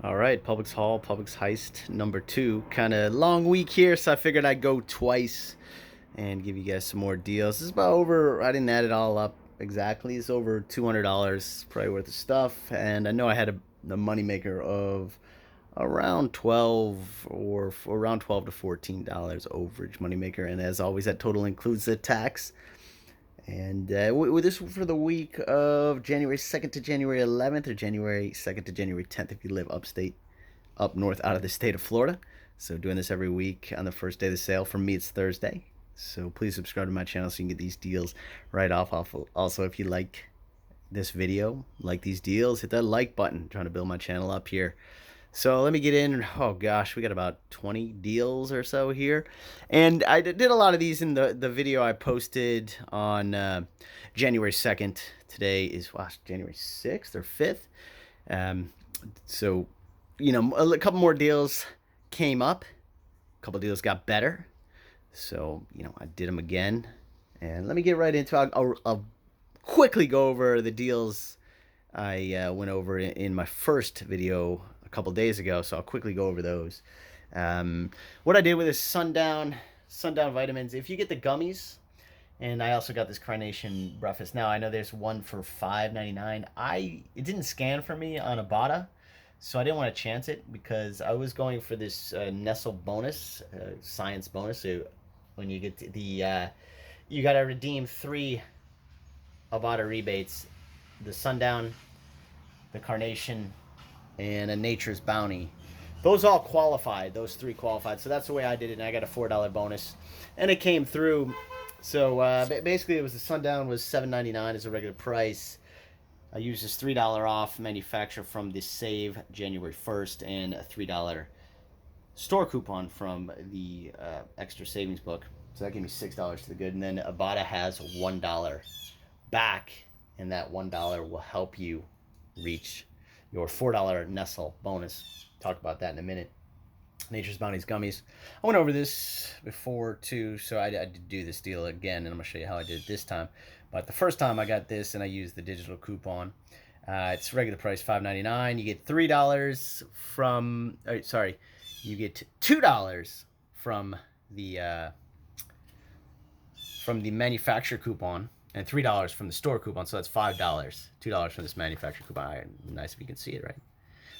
All right, Publix Haul, Publix Heist number 2. Kind of long week here, so I figured I'd go twice and give you guys some more deals. This is about over, I didn't add it all up exactly. It's over $200 probably worth of stuff. And I know I had a moneymaker of around 12 or around 12 to $14 overage moneymaker. And as always, that total includes the tax. And with this for the week of January 2nd to January 11th, or January 2nd to January 10th if you live upstate, up north out of the state of Florida. So doing this every week on the first day of the sale. For me, it's Thursday. So please subscribe to my channel so you can get these deals right off. Also, if you like this video, like these deals, hit that like button. I'm trying to build my channel up here. So let me get in. Oh gosh, we got about 20 deals or so here. And I did a lot of these in the video I posted on January 2nd. Today is January 6th or 5th. So, you know, a couple more deals came up. A couple deals got better. So, you know, I did them again. And let me get right into it. I'll quickly go over the deals I went over in my first video a couple days ago, so I'll quickly go over those. What I did with this Sundown vitamins, if you get the gummies, and I also got this Carnation breakfast. Now I know there's one for $5.99. It didn't scan for me on Ibotta, so I didn't want to chance it because I was going for this Nestle bonus, science bonus. So when you get the, you got to redeem 3 Ibotta rebates: the Sundown, the Carnation, and a Nature's Bounty. Those all qualified. Those 3 qualified. So that's the way I did it, and I got a $4 bonus, and it came through. So basically, it was the Sundown was $7.99 as a regular price. I used this $3 off manufacturer from the Save January 1st and a $3 store coupon from the Extra Savings book. So that gave me $6 to the good, and then Ibotta has $1 back, and that $1 will help you reach your $4 Nestle bonus. Talk about that in a minute. Nature's Bounty's Gummies. I went over this before too, so I did do this deal again, and I'm going to show you how I did it this time. But the first time I got this, and I used the digital coupon. It's regular price $5.99. You get $3 from, you get $2 from the manufacturer coupon, and $3 from the store coupon, so that's $5. $2 from this manufacturer coupon. Nice if you can see it, right?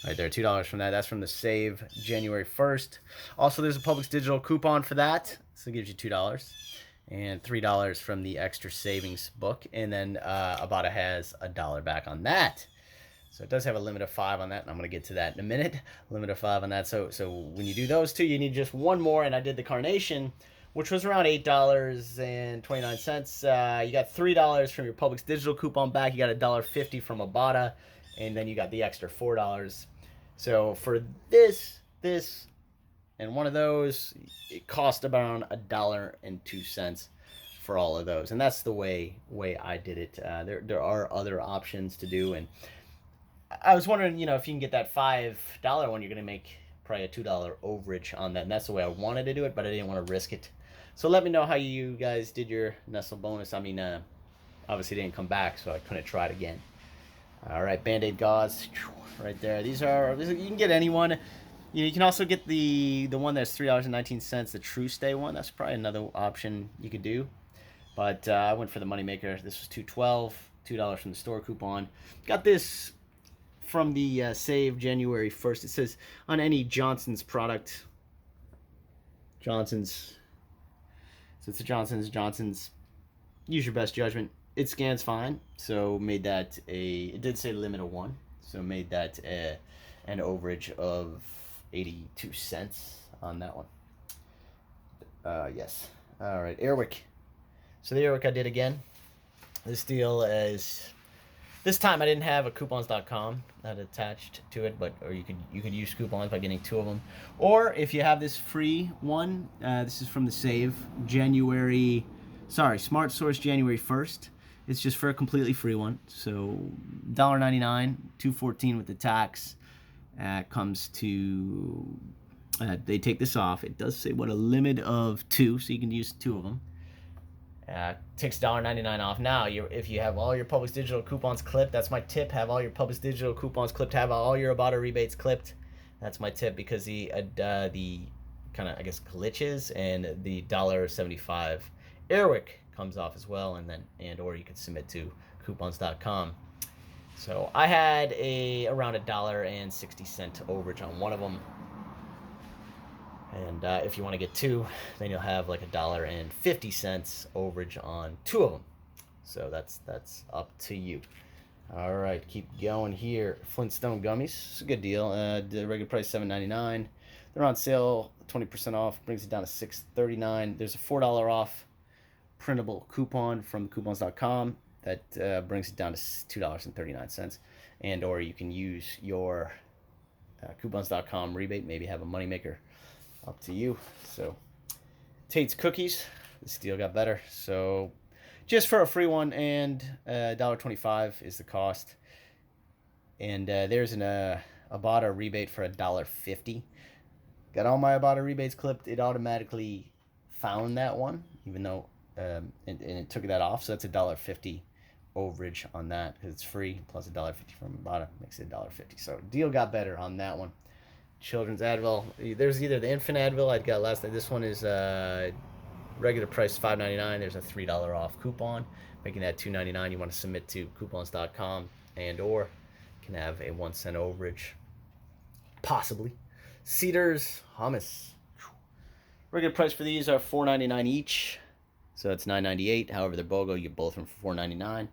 Right there, $2 from that. That's from the Save January 1st. Also, there's a Publix digital coupon for that, so it gives you $2. And $3 from the Extra Savings book. And then Ibotta has $1 back on that. So it does have a limit of 5 on that, and I'm going to get to that in a minute. Limit of 5 on that. So when you do those two, you need just one more, and I did the Carnation, which was around $8.29. You got $3 from your Publix digital coupon back. You got $1.50 from Ibotta, and then you got the extra $4. So for this, and one of those, it cost about $1.02 for all of those, and that's the way I did it. There are other options to do, and I was wondering, you know, if you can get that $5 one, you're gonna make probably a $2 overage on that, and that's the way I wanted to do it, but I didn't want to risk it. So let me know how you guys did your Nestle bonus. I mean, obviously it didn't come back, so I couldn't try it again. All right, Band-Aid gauze, right there. These you can get any one. You can also get the one that's $3.19, the True Stay one. That's probably another option you could do. But I went for the moneymaker. This was $2.12, $2 from the store coupon. Got this from the Save January 1st. It says on any Johnson's product, Johnson's. So it's a Johnson's. Use your best judgment. It scans fine, so made that it did say limit of 1, so made that an overage of 82 cents on that one. Yes. All right, Airwick. So the Airwick I did again. This deal is, this time I didn't have a coupons.com that attached to it, or you could use coupons by getting 2 of them. Or if you have this free one, this is from the Save Smart Source January 1st. It's just for a completely free one. So $1.99, $2.14 with the tax. Comes to, they take this off. It does say what, a limit of 2, so you can use 2 of them. Takes $1.99 off. Now, if you have all your Publix digital coupons clipped, that's my tip. Have all your Publix digital coupons clipped. Have all your Ibotta rebates clipped. That's my tip, because the kind of, I guess, glitches, and the $1.75 Airwick comes off as well, or you can submit to coupons.com. So I had around $1.60 overage on one of them, and if you want to get two, then you'll have like $1.50 overage on two of them. So that's up to you. All right, keep going here. Flintstone Gummies, it's a good deal. The regular price $7.99. They're on sale, 20% off, brings it down to $6.39. There's a $4 off printable coupon from coupons.com that brings it down to $2.39. And or you can use your coupons.com rebate, maybe have a moneymaker, up to you. So Tate's cookies, this deal got better. So just for a free one, and $1.25 is the cost. And there's an Ibotta rebate for $1.50. Got all my Ibotta rebates clipped. It automatically found that one, even though and it took that off. So that's $1.50 overage on that, because it's free, plus $1.50 from Ibotta makes it $1.50. So deal got better on that one. Children's Advil. There's either the infant Advil I'd got last night. This one is regular price $5.99. There's a $3 off coupon, making that $2.99. You want to submit to coupons.com, and or can have a 1 cent overage, possibly. Cedars Hummis. Regular price for these are $4.99 each, so that's $9.98. However, they're BOGO. You get both from $4.99.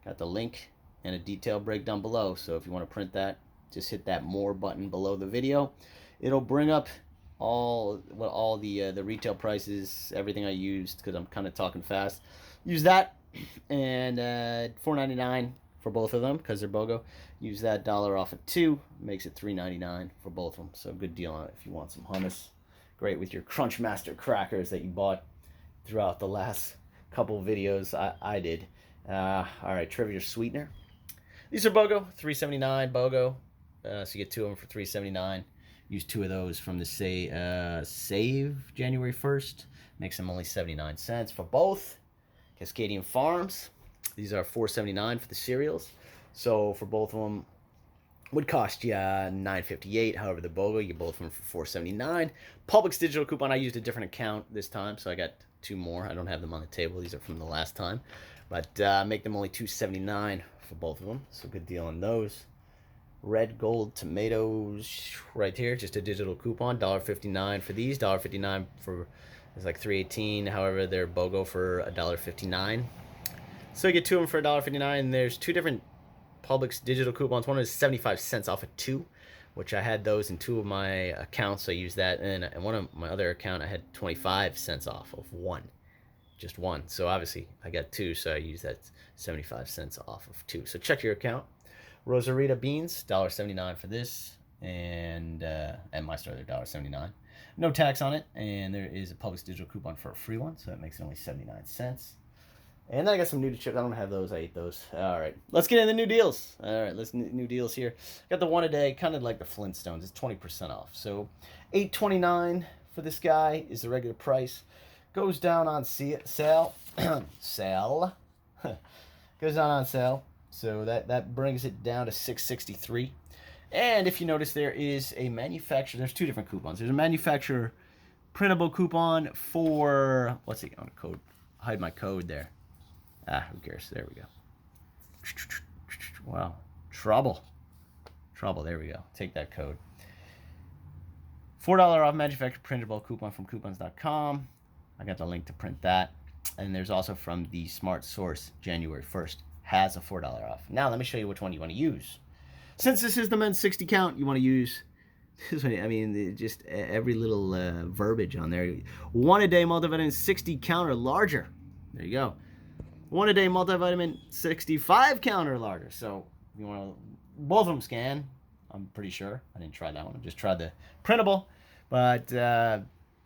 Got the link and a detailed breakdown below. So if you want to print that, just hit that more button below the video. It'll bring up all the retail prices, everything I used, because I'm kind of talking fast. Use that, and $4.99 for both of them because they're BOGO. Use that $1 off of two, makes it $3.99 for both of them. So good deal on it if you want some hummus. Great with your Crunchmaster crackers that you bought throughout the last couple videos I did. All right, Truvia sweetener. These are BOGO, $3.79 BOGO. So you get two of them for $3.79. Use two of those from the Save January 1st. Makes them only 79 cents for both. Cascadian Farms. These are $4.79 for the cereals. So for both of them, would cost you $9.58. However, the BOGO, you get both of them for $4.79. Publix digital coupon. I used a different account this time, so I got two more. I don't have them on the table. These are from the last time. But make them only $2.79 for both of them. So good deal on those. Red Gold tomatoes right here, just a digital coupon, $1.59 for these, $1.59 for, it's like $3.18. However, they're BOGO for $1.59. So you get two of them for $1.59. And there's two different Publix digital coupons. One is 75 cents off of two, which I had those in two of my accounts, so I used that. And in one of my other account, I had 25 cents off of one, just one. So obviously I got two, so I used that 75 cents off of two. So check your account. Rosarita beans, $1.79 for this, and at my store they're $1.79. No tax on it, and there is a Publix digital coupon for a free one, so that makes it only 79 cents. And then I got some Nutachips. I don't have those. I ate those. All right, let's get into the new deals. All right, let's new deals here. Got the one a day, kind of like the Flintstones. It's 20% off. So $8.29 for this guy is the regular price. Goes down on sale. Goes down on sale. So that brings it down to $6.63. And if you notice, there is a manufacturer. There's two different coupons. There's a manufacturer printable coupon for, what's it on code? Hide my code there. Who cares? There we go. Wow. Trouble. There we go. Take that code. $4 off manufacturer printable coupon from coupons.com. I got the link to print that. And there's also from the Smart Source January 1st. Has a $4 off. Now let me show you which one you want to use. Since this is the men's 60 count, you want to use this one. I mean, just every little verbiage on there. One a day multivitamin 60 count or larger. There you go. One a day multivitamin 65 count or larger. So you want to both of them scan. I'm pretty sure. I didn't try that one. I just tried the printable, but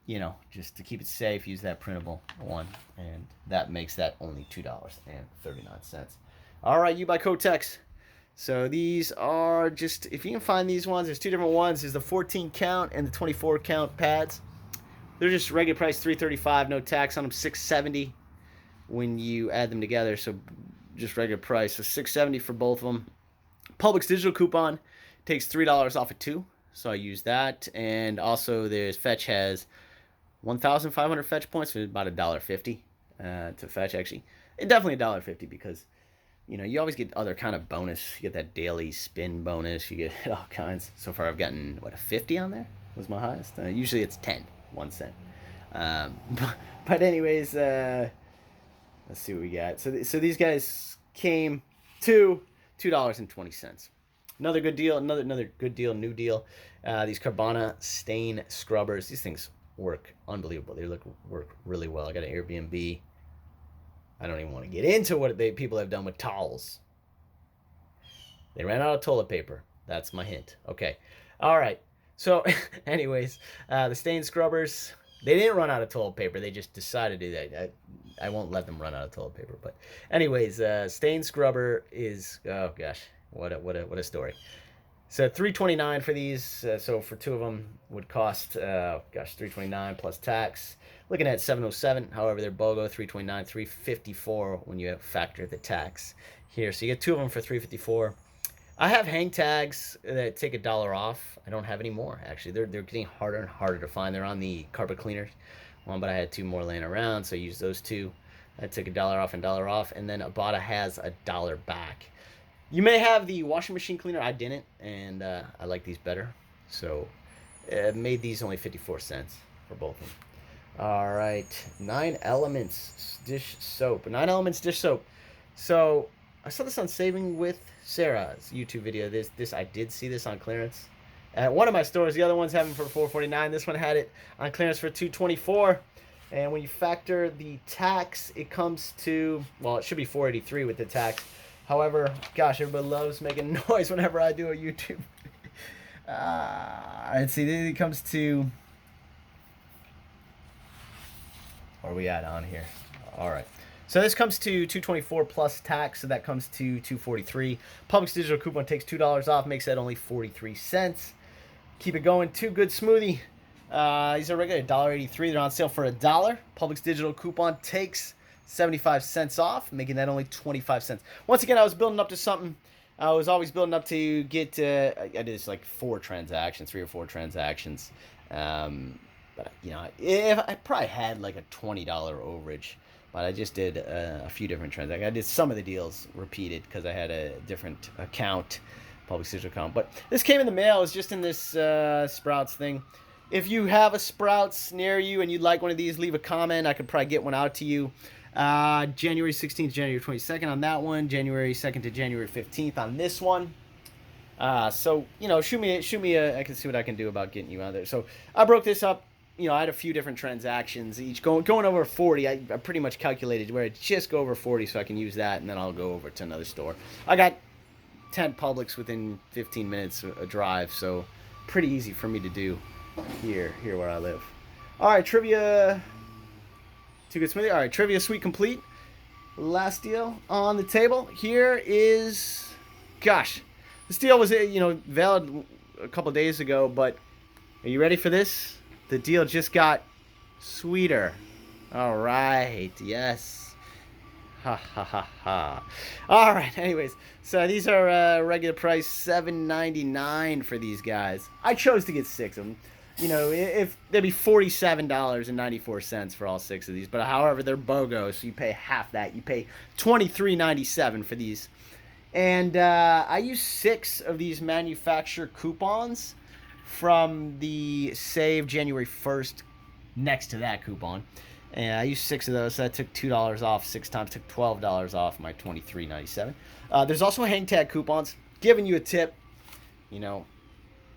you know, just to keep it safe, use that printable one, and that makes that only $2.39. All right, you buy Kotex. So these are just, if you can find these ones, there's two different ones. There's the 14 count and the 24 count pads. They're just regular price $3.35, no tax on them, $6.70 when you add them together. So just regular price, so $6.70 for both of them. Publix digital coupon takes $3 off of two. so I use that. And also, there's Fetch has 1,500 fetch points for about $1.50 to fetch. Actually, and definitely $1.50 because you always get other kind of bonus. You get that daily spin bonus. You get all kinds. So far, I've gotten a 50 on there was my highest. Usually it's 10, 1 cent. But anyways, let's see what we got. So these guys came to $2.20. Another good deal. Another good deal. New deal. These Carbona stain scrubbers. These things work unbelievable. They work really well. I got an Airbnb. I don't even want to get into what people have done with towels. They ran out of toilet paper. That's my hint. Okay. All right. So, anyways, the stain scrubbers, they didn't run out of toilet paper. They just decided to do that. I won't let them run out of toilet paper. But, anyways, stain scrubber is, oh gosh, what a story. So $3.29 for these. So for two of them would cost, $3.29 plus tax. Looking at $7.07. However, they're BOGO $3.29, $3.54 when you factor the tax here. So you get two of them for $3.54. I have hang tags that take $1 off. I don't have any more actually. They're getting harder and harder to find. They're on the carpet cleaners one, but I had two more laying around, so I used those two. I took $1 off and $1 off, and then Ibotta has $1 back. You may have the washing machine cleaner. I didn't, and I like these better. So made these only 54 cents for both of them. All right, 9 Elements dish soap. 9 Elements dish soap. So I saw this on Saving with Sarah's YouTube video. I did see this on clearance at one of my stores. The other one's having for $4.49. This one had it on clearance for $2.24. And when you factor the tax, it comes to, well, it should be $4.83 with the tax. However, gosh, everybody loves making noise whenever I do a YouTube. Let's see, then it comes to, where are we at on here? All right. So this comes to $2.24 plus tax, so that comes to $2.43. Publix digital coupon takes $2 off, makes that only 43 cents. Keep it going. Two Good Smoothie. These are regular $1.83. They're on sale for $1. Publix digital coupon takes 75 cents off, making that only 25 cents. Once again, I was building up to something. I was always building up to get I did this like 3 or 4 transactions. But if I probably had like a $20 overage, but I just did a few different transactions. I did some of the deals repeated because I had a different account, Publix digital account. But this came in the mail. It was just in this Sprouts thing. If you have a Sprouts near you and you'd like one of these, leave a comment. I could probably get one out to you. January 16th, January 22nd on that one. January 2nd to January 15th on this one. So, shoot me I can see what I can do about getting you out there. So I broke this up. I had a few different transactions, each going over 40. I pretty much calculated where it just go over 40 so I can use that, and then I'll go over to another store. I got 10 Publix within 15 minutes a drive, so pretty easy for me to do here where I live. All right, Truvia. Too Good Smoothie. All right, Trivia Sweet Complete. Last deal on the table. Here is, gosh, this deal was, valid a couple days ago, but are you ready for this? The deal just got sweeter. All right, yes. Ha ha ha ha. All right, anyways, so these are regular price $7.99 for these guys. I chose to get 6 of them. If they'd be $47.94 for all 6 of these, but however, they're BOGO, so you pay half that. You pay $23.97 for these. And I used 6 of these manufacturer coupons from the Save January 1st next to that coupon. And I used 6 of those, so that took $2 off 6 times, took $12 off my $23.97. There's also hang tag coupons, giving you a tip,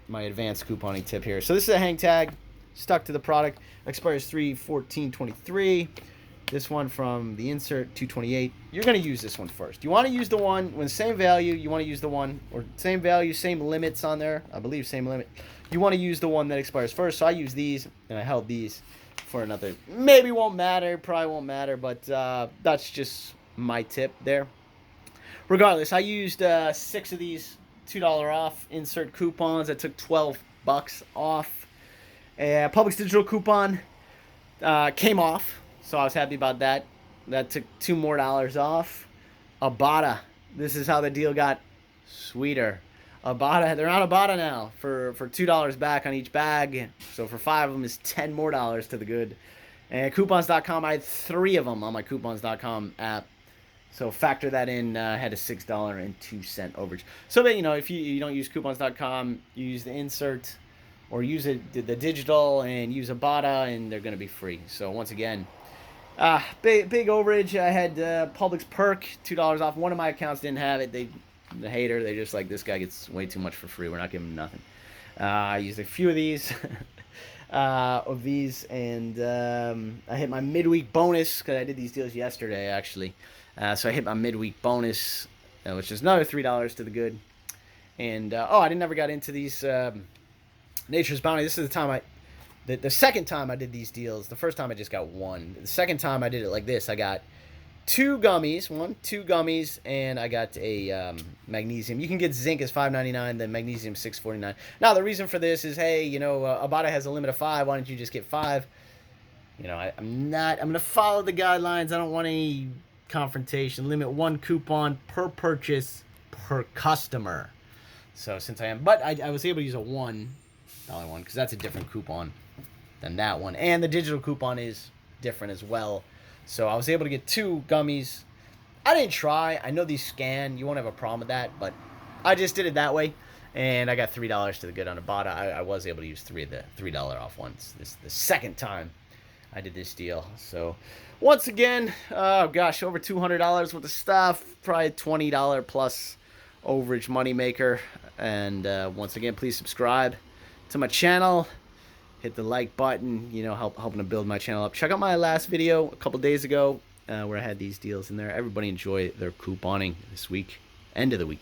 my advanced couponing tip here. So this is a hang tag, stuck to the product, expires 3/14/23. This one from the insert, 228. You're going to use this one first. You want to use the one with the same value. You want to use the one, or same value, same limits on there. I believe same limit. You want to use the one that expires first. So I use these, and I held these for another. Maybe won't matter. Probably won't matter, but that's just my tip there. Regardless, I used 6 of these $2 off insert coupons. I took $12 off. Publix digital coupon came off. So I was happy about that. That took $2 more off. Ibotta. This is how the deal got sweeter. Abada, they're on Abada now for $2 back on each bag. So for 5 of them is $10 more to the good. And coupons.com, I had 3 of them on my coupons.com app. So factor that in. I had a $6.02 overage. So that, you know, if you don't use coupons.com, you use the insert or use the digital and use Abada, and they're going to be free. So once again, big overage. I had Publix Perk, $2 off. One of my accounts didn't have it. The hater, they just like, this guy gets way too much for free. We're not giving him nothing. I used a few of these. And I hit my midweek bonus because I did these deals yesterday, actually. So I hit my midweek bonus, which is another $3 to the good. And I never got into these Nature's Bounty. This is the second time I did these deals. The first time I just got one. The second time I did it like this, I got 2 gummies, two gummies, and I got a magnesium. You can get zinc as $5.99, then magnesium $6.49. Now the reason for this is, hey, you know, Abada has a limit of 5. Why don't you just get 5? You know, I'm gonna follow the guidelines. I don't want any confrontation. Limit 1 coupon per purchase per customer. So since but I was able to use a $1 one because that's a different coupon than that one, and the digital coupon is different as well. So I was able to get 2 gummies. I didn't try. I know these scan. You won't have a problem with that, but I just did it that way, and I got $3 to the good on Abada. I was able to use 3 of the $3 off ones. This is the second time I did this deal. So once again, oh gosh, over $200 worth of stuff. Probably $20 plus overage moneymaker. And once again, please subscribe to my channel. Hit the like button, you know, helping to build my channel up. Check out my last video a couple days ago where I had these deals in there. Everybody enjoy their couponing this week, end of the week.